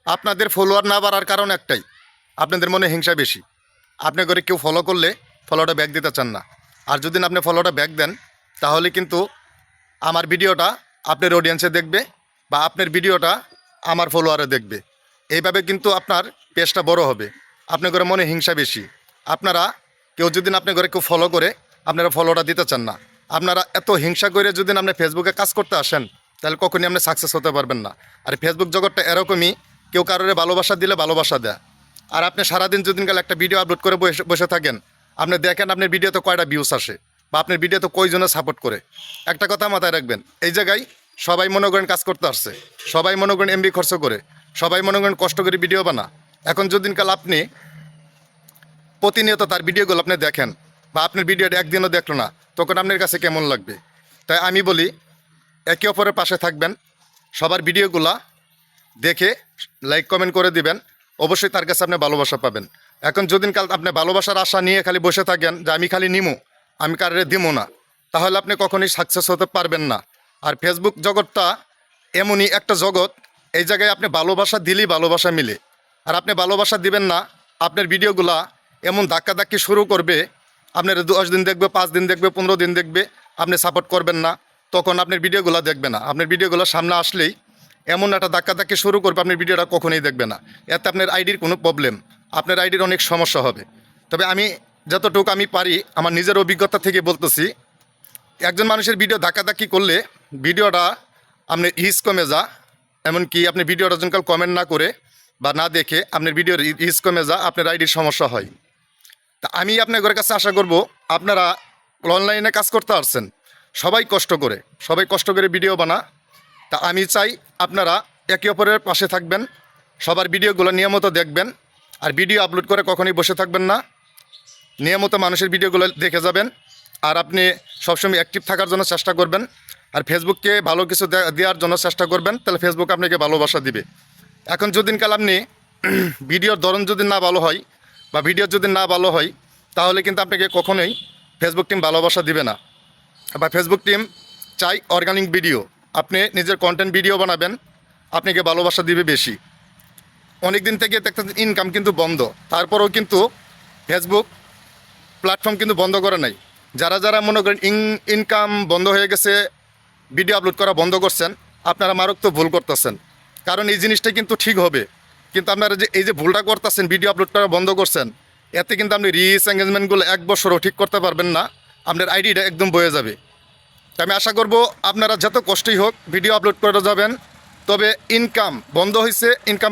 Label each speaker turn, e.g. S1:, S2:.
S1: আপনাদের ফলোয়ার না বাড়ার কারণ একটাই, আপনাদের মনে হিংসা বেশি। আপনি করে কেউ ফলো করলে ফলোটা ব্যাক দিতে চান না। আর যদি আপনি ফলোটা ব্যাক দেন তাহলে কিন্তু আমার ভিডিওটা আপনার অডিয়েন্সে দেখবে বা আপনার ভিডিওটা আমার ফলোয়ারে দেখবে। এইভাবে কিন্তু আপনার পেজটা বড় হবে। আপনার করে মনে হিংসা বেশি। আপনারা কেউ যদি আপনি করে কেউ ফলো করে আপনারা ফলোটা দিতে চান না। আপনারা এত হিংসা করে যদি আপনি ফেসবুকে কাজ করতে আসেন তাহলে কখনই আপনি সাকসেস হতে পারবেন না। আর ফেসবুক জগৎটা এরকমই, কেউ কারোরে ভালোবাসা দিলে ভালোবাসা দেয়। আর আপনি সারাদিন যদি কাল একটা ভিডিও আপলোড করে বসে থাকেন, আপনি দেখেন আপনার ভিডিওতে কয়টা ভিউস আসে বা আপনার ভিডিওতে কয়জনে সাপোর্ট করে। একটা কথা মাথায় রাখবেন, এই জায়গায় সবাই মনে করেন কাজ করতে আসছে, সবাই মনে করেন এমবি খরচ করে, সবাই মনে করেন কষ্ট করে ভিডিও বানা। এখন যদি কাল আপনি প্রতিনিয়ত তার ভিডিওগুলো আপনি দেখেন বা আপনার ভিডিওটা একদিনও দেখলো না, তখন আপনার কাছে কেমন লাগবে? তাই আমি বলি একে অপরের পাশে থাকবেন, সবার ভিডিওগুলা দেখে লাইক কমেন্ট করে দিবেন, অবশ্যই তার কাছে আপনি ভালোবাসা পাবেন। এখন যদি কাল আপনি ভালোবাসার আশা নিয়ে খালি বসে থাকেন যে আমি খালি নিমু, আমি কারে দিমু না, তাহলে আপনি কখনোই সাকসেস হতে পারবেন না। আর ফেসবুক জগৎটা এমনই একটা জগৎ, এই জায়গায় আপনি ভালোবাসা দিলেই ভালোবাসা মিলে। আর আপনি ভালোবাসা দিবেন না, আপনার ভিডিওগুলা এমন ধাক্কাধাক্কি শুরু করবে, আপনার 10 দিন দেখবে, 5 দিন দেখবে, 15 দিন দেখবে, আপনি সাপোর্ট করবেন না, তখন আপনার ভিডিওগুলো দেখবে না। আপনার ভিডিওগুলো সামনে আসলেই এমন একটা ধাক্কাধাক্কি শুরু করবে, আপনার ভিডিওটা কখনোই দেখবে না। এতে আপনার আইডির কোনো প্রবলেম, আপনার আইডির অনেক সমস্যা হবে। তবে আমি যতটুকু আমি পারি আমার নিজের অভিজ্ঞতা থেকে বলতেছি, একজন মানুষের ভিডিও ধাক্কাধাক্কি করলে ভিডিওটা আপনার ইজ কমে যা, এমনকি আপনি ভিডিওটা যখন কমেন্ট না করে বা না দেখে আপনার ভিডিওর ইজ কমে যা, আপনার আইডির সমস্যা হয়। তা আমি আপনাদের কাছে আশা করব, আপনারা অনলাইনে কাজ করতে পারছেন, সবাই কষ্ট করে ভিডিও বানা। তা আমি চাই আপনারা একে অপরের পাশে থাকবেন, সবার ভিডিওগুলো নিয়মিত দেখবেন। আর ভিডিও আপলোড করে কখনোই বসে থাকবেন না, নিয়মিত মানুষের ভিডিওগুলো দেখে যাবেন। আর আপনি সবসময় অ্যাক্টিভ থাকার জন্য চেষ্টা করবেন। আর ফেসবুককে ভালো কিছু দেওয়ার জন্য চেষ্টা করবেন, তাহলে ফেসবুক আপনাকে ভালোবাসা দিবে। এখন যদিনকাল আপনি ভিডিওর ধরন যদি না ভালো হয় বা ভিডিও যদি না ভালো হয়, তাহলে কিন্তু আপনাকে কখনোই ফেসবুক টিম ভালোবাসা দিবে না। বা ফেসবুক টিম চাই অর্গানিক ভিডিও, আপনি নিজের কন্টেন্ট ভিডিও বানাবেন, আপনাকে ভালোবাসা দিবে বেশি। অনেক দিন থেকে দেখতেছেন ইনকাম কিন্তু বন্ধ, তারপরেও কিন্তু ফেসবুক প্ল্যাটফর্ম কিন্তু বন্ধ করে নাই। যারা যারা মনে করেন ইনকাম বন্ধ হয়ে গেছে, ভিডিও আপলোড করা বন্ধ করছেন, আপনারা মারাত্মক ভুল করতেছেন। কারণ এই জিনিসটা কিন্তু ঠিক হবে, কিন্তু আপনারা যে এই যে ভুলটা করতেছেন, ভিডিও আপলোড করা বন্ধ করছেন, এতে কিন্তু আপনি রিচ এঙ্গেজমেন্টগুলো 1 বছরও ঠিক করতে পারবেন না, আপনার আইডিটা একদম বয়ে যাবে। তো আমি আশা করব আপনারা যত কষ্টই হোক ভিডিও আপলোড করে যাবেন। তবে ইনকাম বন্ধ হয়েছে, ইনকাম